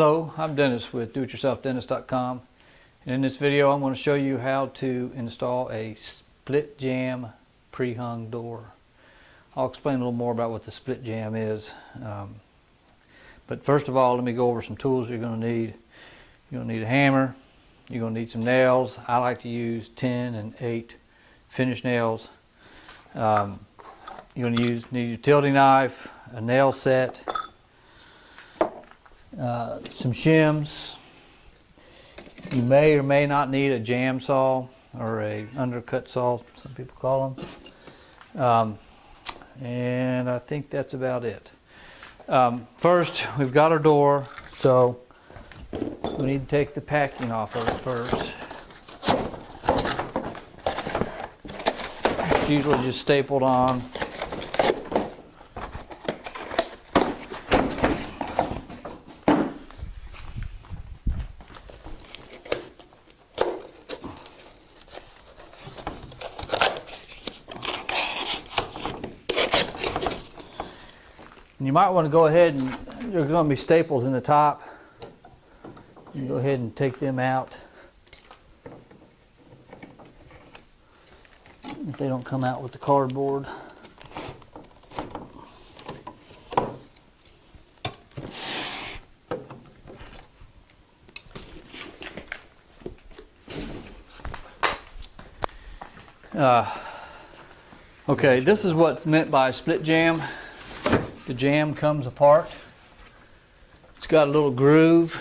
Hello, I'm Dennis with doityourselfdennis.com, and in this video I'm going to show you how to install a split jamb pre-hung door. I'll explain a little more about what the split jamb is, but first of all let me go over some tools you're going to need. You're going to need a hammer, you're going to need some nails. I like to use 10 and 8 finish nails. You're going to need a utility knife, a nail set, some shims. You may or may not need a jamb saw or a undercut saw, some people call them. And I think that's about it. First, we've got our door, so we need to take the packing off of it first. It's usually just stapled on. And you might want to go ahead and, there's going to be staples in the top. You can go ahead and take them out if they don't come out with the cardboard. Okay, this is what's meant by split jamb. The jamb comes apart. It's got a little groove.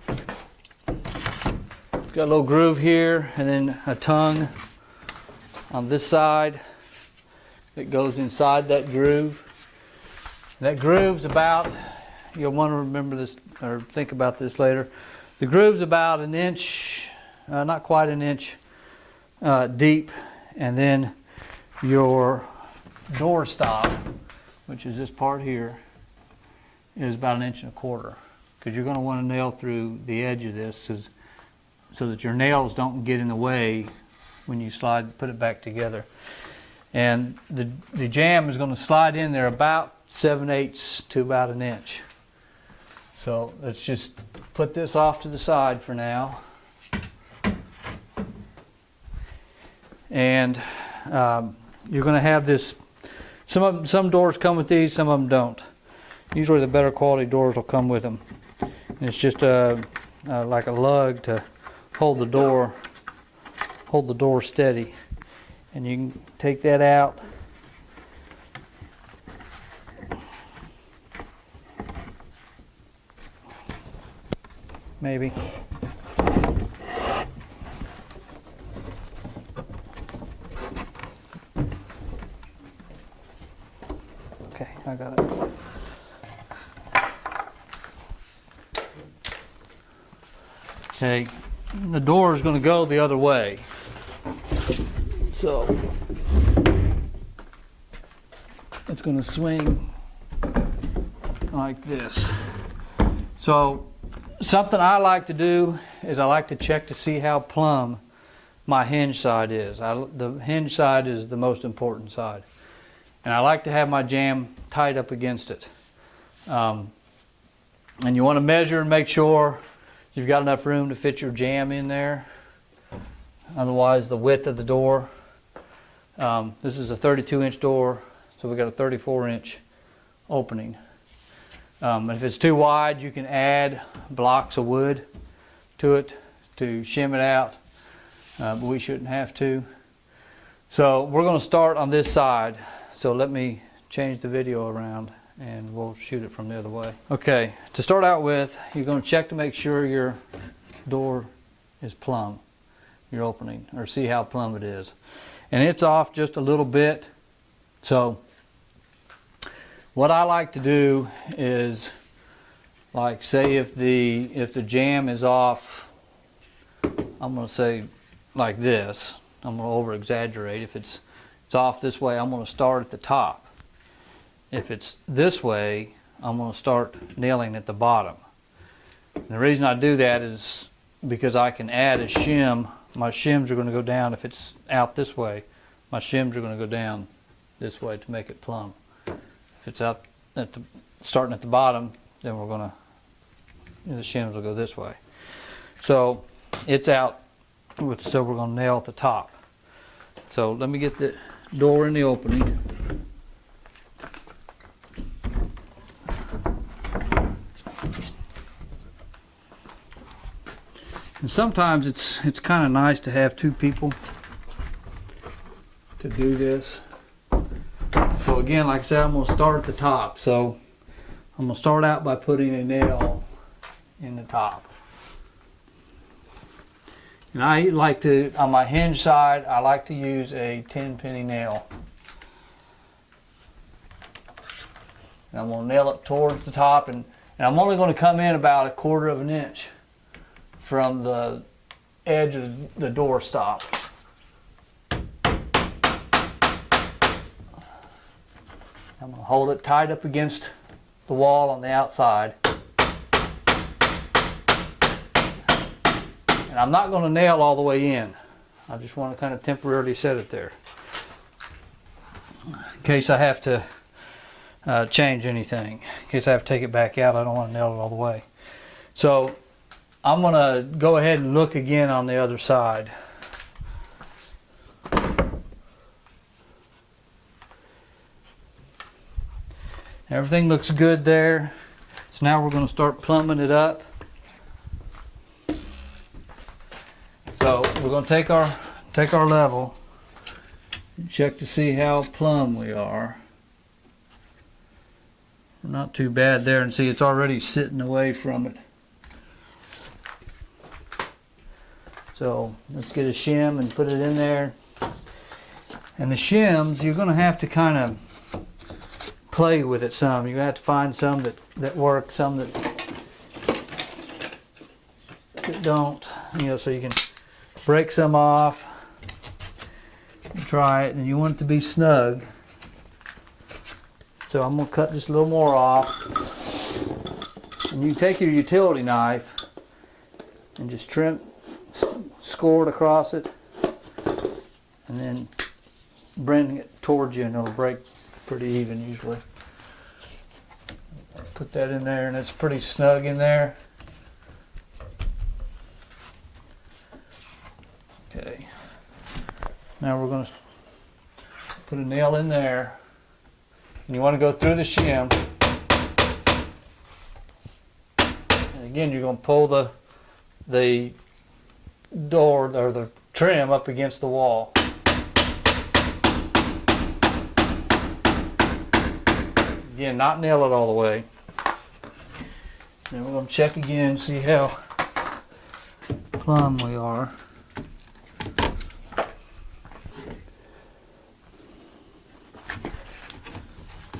It's got a little groove here, and then a tongue on this side that goes inside that groove. That groove's about, you'll want to remember this or think about this later. The groove's about an inch, not quite an inch deep, and then your door stop, which is this part here, is about 1.25 inches, because you're going to want to nail through the edge of this so that your nails don't get in the way when you put it back together. And the jamb is going to slide in there about 7/8 to about 1 inch. So let's just put this off to the side for now. And you're going to have this. Some doors come with these, some of them don't. Usually the better quality doors will come with them. And it's just like a lug to hold the door steady. And you can take that out. Maybe. Okay, I got it. Okay, the door is going to go the other way. So it's going to swing like this. So something I like to do is I like to check to see how plumb my hinge side is. The hinge side is the most important side. And I like to have my jamb tight up against it. And you want to measure and make sure you've got enough room to fit your jamb in there. Otherwise, the width of the door. This is a 32-inch door, so we've got a 34-inch opening. If it's too wide, you can add blocks of wood to it to shim it out, but we shouldn't have to. So we're going to start on this side. So let me change the video around and we'll shoot it from the other way. Okay, to start out with, you're going to check to make sure your door is plumb, your opening, or see how plumb it is. And it's off just a little bit. So what I like to do is, like, say if the jamb is off, I'm going to say like this. I'm going to over exaggerate. If it's off this way, I'm going to start at the top. If it's this way, I'm going to start nailing at the bottom. And the reason I do that is because I can add a shim. My shims are going to go down. If it's out this way, my shims are going to go down this way to make it plumb. If it's out at starting at the bottom, then we're going to the shims will go this way. So it's out, so we're going to nail at the top. So let me get the door in the opening. And sometimes it's kind of nice to have two people to do this. So again, like I said, I'm going to start at the top. So I'm going to start out by putting a nail in the top. And I like to, on my hinge side, I like to use a 10-penny nail. And I'm going to nail it towards the top, and I'm only going to come in about 1/4 of an inch from the edge of the door stop. I'm going to hold it tight up against the wall on the outside. And I'm not going to nail all the way in. I just want to kind of temporarily set it there, in case I have to change anything. In case I have to take it back out, I don't want to nail it all the way. So I'm going to go ahead and look again on the other side. Everything looks good there. So now we're going to start plumbing it up. So we're going to take our level and check to see how plumb we are. We're not too bad there, and see it's already sitting away from it. So let's get a shim and put it in there. And the shims, you're going to have to kind of play with it some. You're going to have to find some that work, some that don't, so you can break some off and try it. And you want it to be snug. So I'm going to cut just a little more off. And you take your utility knife and just score it across it, and then bring it towards you, and it'll break pretty even usually. Put that in there, and it's pretty snug in there. Okay. Now we're going to put a nail in there, and you want to go through the shim. And again, you're going to pull the door or the trim up against the wall. Again, not nail it all the way. Then we're going to check again, see how plumb we are.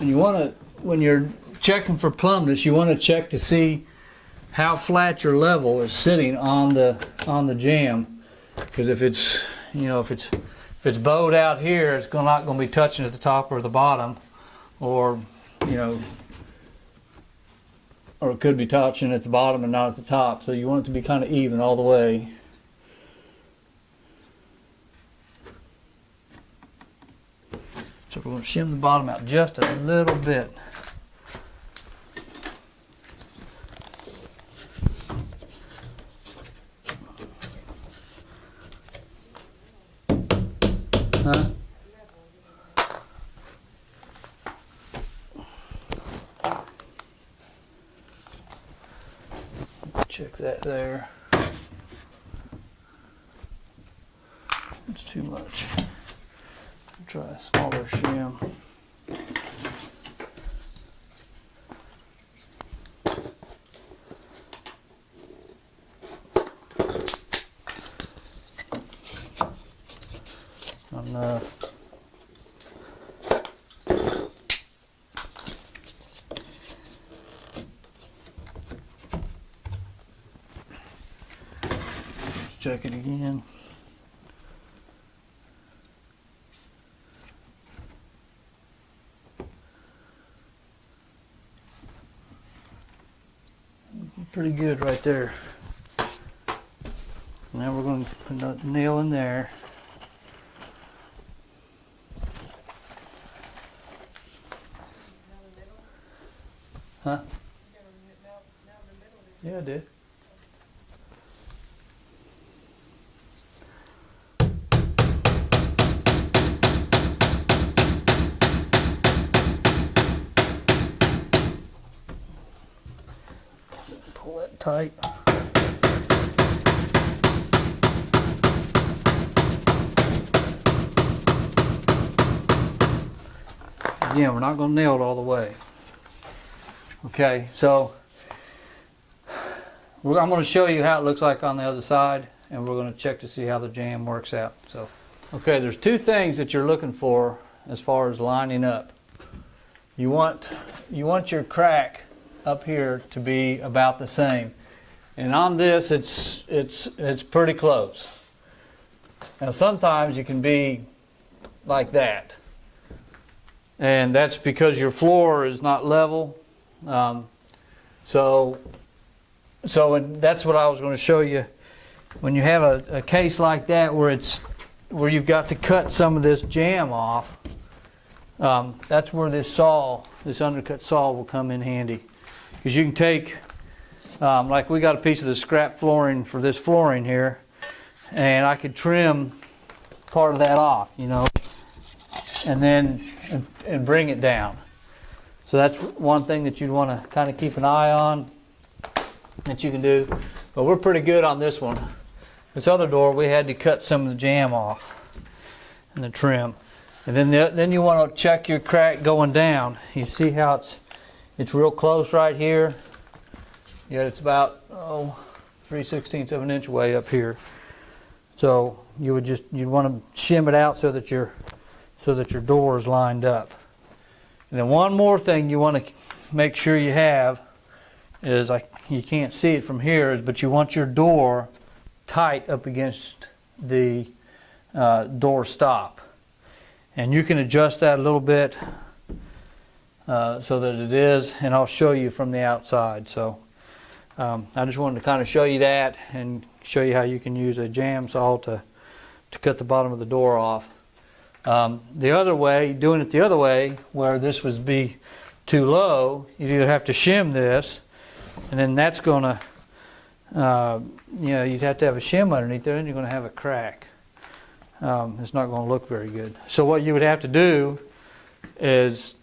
And you want to, when you're checking for plumbness, you want to check to see how flat your level is sitting on the jamb, because if it's bowed out here, it's not going to be touching at the top or the bottom, or or it could be touching at the bottom and not at the top. So you want it to be kind of even all the way. So we're going to shim the bottom out just a little bit. Huh? Check that there. It's too much. Try a smaller shim. Check it again. Pretty good right there. Now we're going to put that nail in there. Huh? Yeah, I did. Pull that tight. Again, we're not going to nail it all the way. Okay, so I'm going to show you how it looks like on the other side, and we're going to check to see how the jamb works out. So, okay, there's two things that you're looking for as far as lining up. You want your crack up here to be about the same, and on this it's pretty close. Now sometimes you can be like that, and that's because your floor is not level. So that's what I was going to show you. When you have a case like that where you've got to cut some of this jamb off, that's where this undercut saw will come in handy. Because you can take, like we got a piece of the scrap flooring for this flooring here, and I could trim part of that off, you know, and then and bring it down. So that's one thing that you'd want to kind of keep an eye on that you can do. But we're pretty good on this one. This other door, we had to cut some of the jamb off and the trim. And then you want to check your crack going down. You see how it's real close right here. Yet it's about 3/16 of an inch away up here. So you'd want to shim it out so that your door is lined up. And then one more thing you want to make sure you have is, you can't see it from here, but you want your door tight up against the door stop. And you can adjust that a little bit so that it is, and I'll show you from the outside. So I just wanted to kind of show you that and show you how you can use a jamb saw to cut the bottom of the door off. The other way, doing it the other way, where this would be too low, you'd either have to shim this, and then that's going to, you'd have to have a shim underneath there, and you're going to have a crack. It's not going to look very good. So what you would have to do is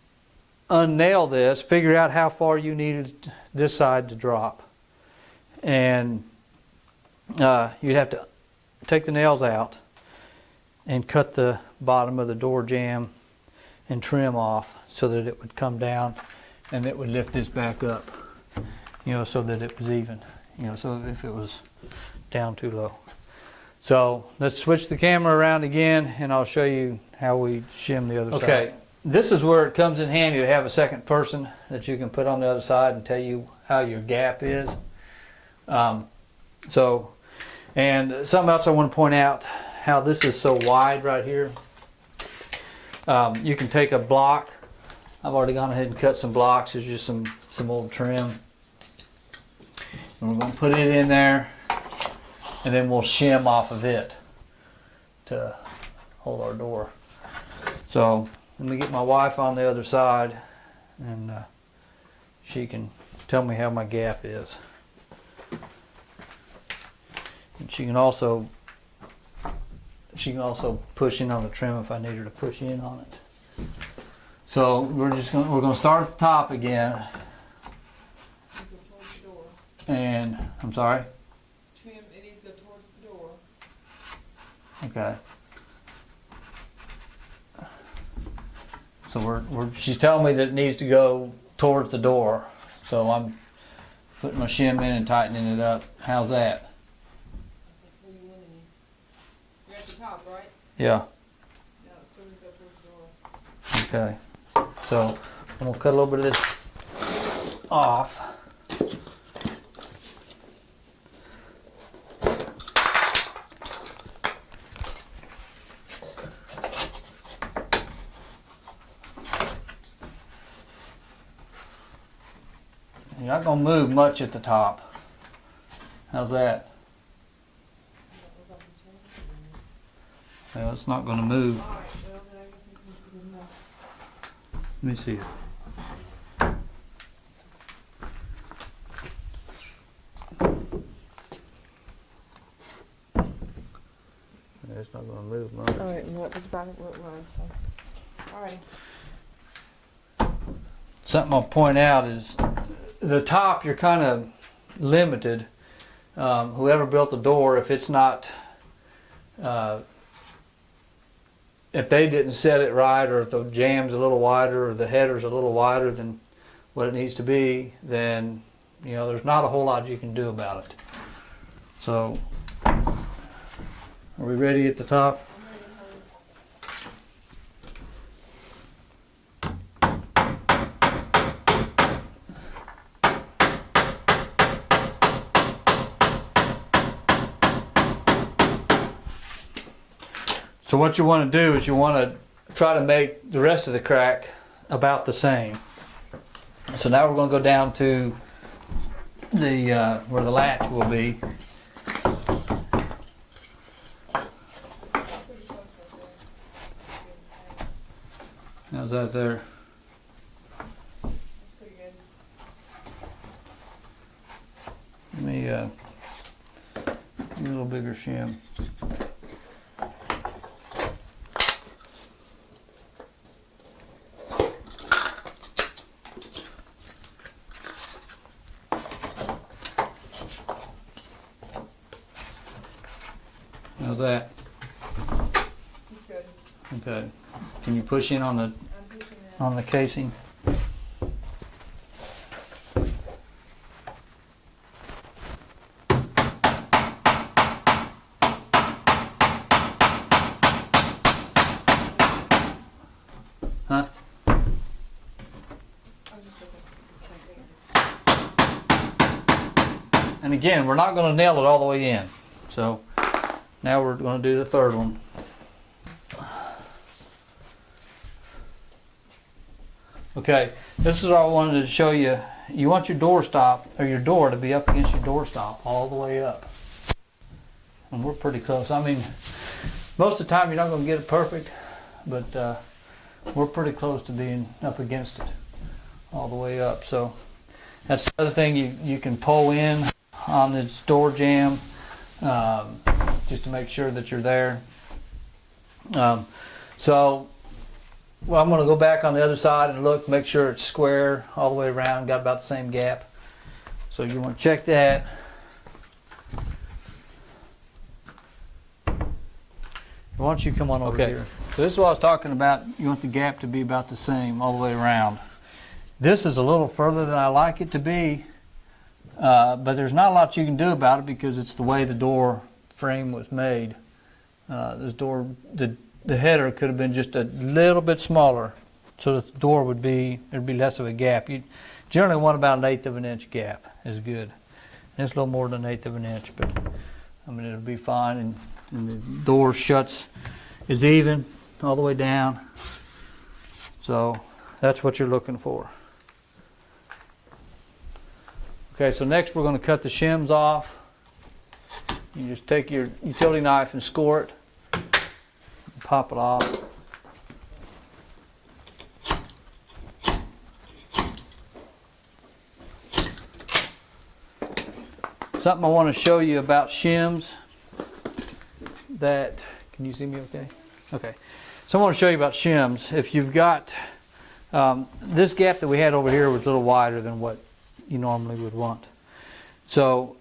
unnail this, figure out how far you needed this side to drop, and you'd have to take the nails out and cut the bottom of the door jamb and trim off so that it would come down and it would lift this back up, so that it was even, so if it was down too low. So let's switch the camera around again, and I'll show you how we shim the other side. Okay, this is where it comes in handy to have a second person that you can put on the other side and tell you how your gap is. And something else I want to point out, how this is so wide right here. You can take a block. I've already gone ahead and cut some blocks. There's just some old trim. And we're going to put it in there, and then we'll shim off of it to hold our door. So let me get my wife on the other side, and she can tell me how my gap is. And she can also push in on the trim if I need her to push in on it. So we're going to start at the top again. And I'm sorry. Trim, it needs to go towards the door. Okay. So she's telling me that it needs to go towards the door. So I'm putting my shim in and tightening it up. How's that? You're at the top, right? Yeah. No, it's still go towards the door. Okay. So I'm gonna cut a little bit of this off. You're not going to move much at the top. How's that? Well, it's not going to move. Let me see it. Alrighty. Something I'll point out is the top, you're kind of limited. Whoever built the door, if it's not, if they didn't set it right, or if the jamb's a little wider or the header's a little wider than what it needs to be, then you know there's not a whole lot you can do about it. So, are we ready at the top? So what you want to do is you want to try to make the rest of the crack about the same. So now we're going to go down to the where the latch will be. How's that there? Pretty good. Let me give me a little bigger shim. How's that? It's good. Okay. Can you push in on the I'm pushing it. on the casing? Huh? I'm just looking at something. And again, we're not going to nail it all the way in. So now we're going to do the third one. Okay, this is what I wanted to show you. You want your door stop, or your door to be up against your door stop all the way up. And we're pretty close. I mean, most of the time you're not going to get it perfect, but we're pretty close to being up against it all the way up. So that's the other thing, you can pull in on this door jamb just to make sure that you're there. Well, I'm going to go back on the other side and look, make sure it's square all the way around, got about the same gap. So you want to check that. Why don't you come on over here? So this is what I was talking about. You want the gap to be about the same all the way around. This is a little further than I like it to be, but there's not a lot you can do about it because it's the way the door frame was made. This door, the header could have been just a little bit smaller, so that the door would be, there'd be less of a gap. You generally want about 1/8 of an inch gap is good. And it's a little more than 1/8 of an inch, but I mean it'll be fine. And the door shuts is even all the way down. So that's what you're looking for. Okay, so next we're going to cut the shims off. You just take your utility knife and score it. Pop it off. Something I want to show you about shims that, can you see me okay? Okay. So I want to show you about shims. If you've got, this gap that we had over here was a little wider than what you normally would want. So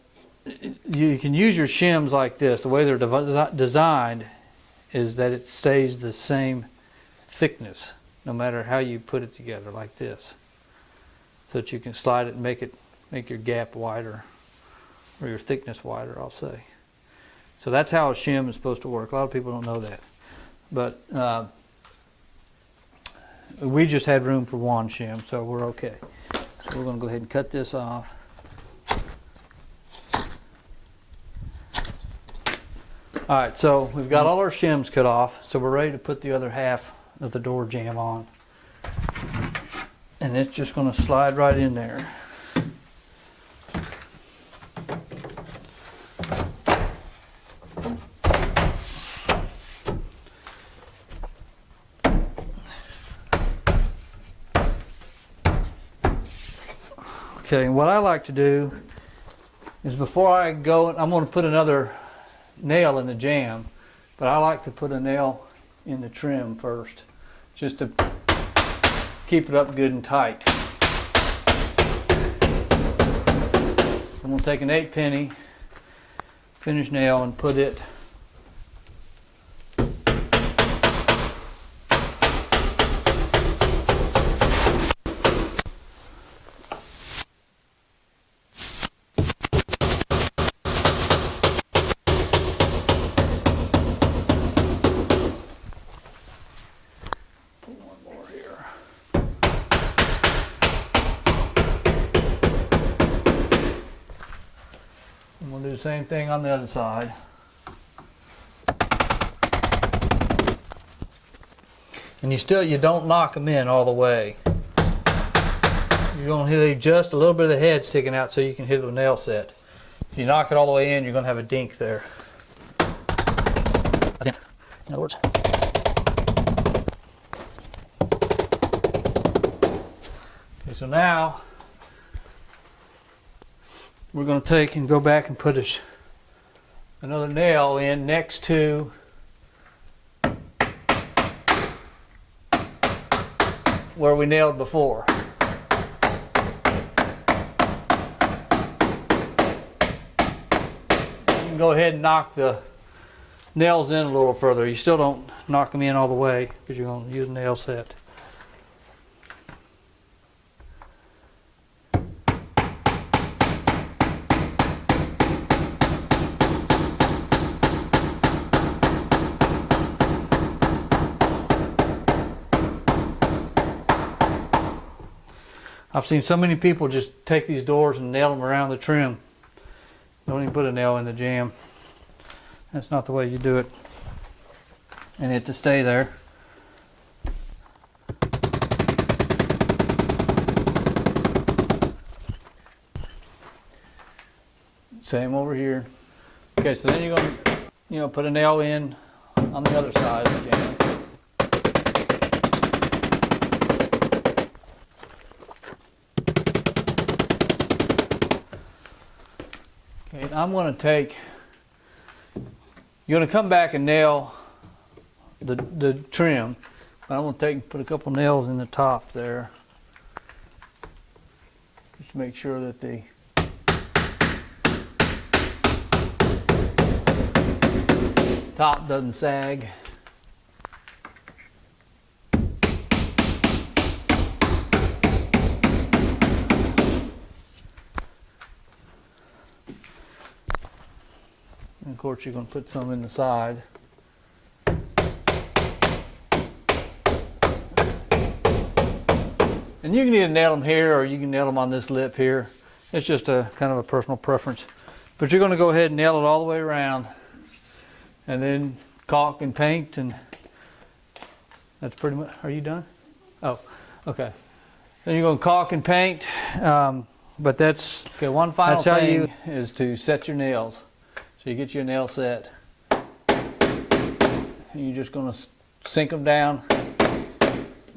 you can use your shims like this. The way they're designed is that it stays the same thickness no matter how you put it together, like this, so that you can slide it and make your gap wider, or your thickness wider, I'll say. So that's how a shim is supposed to work. A lot of people don't know that, but we just had room for one shim, so we're okay. So we're going to go ahead and cut this off. Alright, so we've got all our shims cut off, so we're ready to put the other half of the door jamb on. And it's just going to slide right in there. Okay, what I like to do is before I go, I'm going to put another nail in the jamb, but I like to put a nail in the trim first, just to keep it up good and tight. I'm going to take an 8-penny finish nail and put it do the same thing on the other side. And you don't knock them in all the way. You're going to leave just a little bit of the head sticking out so you can hit the nail set. If you knock it all the way in, you're going to have a dink there. In other words. Okay, so now we're going to take and go back and put another nail in next to where we nailed before. You can go ahead and knock the nails in a little further. You still don't knock them in all the way because you're going to use a nail set. I've seen so many people just take these doors and nail them around the trim. Don't even put a nail in the jamb. That's not the way you do it. And it to stay there. Same over here. Okay, so then you're going to, put a nail in on the other side of the jamb. Okay, I'm going to you're going to come back and nail the trim, but I'm going to take and put a couple nails in the top there, just to make sure that the top doesn't sag. And of course you're going to put some in the side. And you can either nail them here or you can nail them on this lip here. It's just a kind of a personal preference. But you're going to go ahead and nail it all the way around. And then caulk and paint, and that's pretty much, are you done? Oh, okay. Then you're going to caulk and paint, but that's, okay, one final thing is to set your nails. So you get your nail set, and you're just going to sink them down,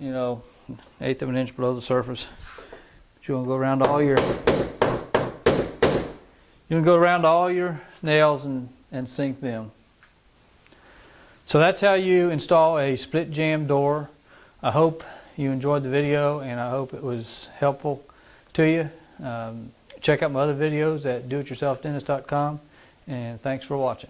1/8 of an inch below the surface. But you're going to go around all your nails and sink them. So that's how you install a split jamb door. I hope you enjoyed the video, and I hope it was helpful to you. Check out my other videos at doityourselfdennis.com, and thanks for watching.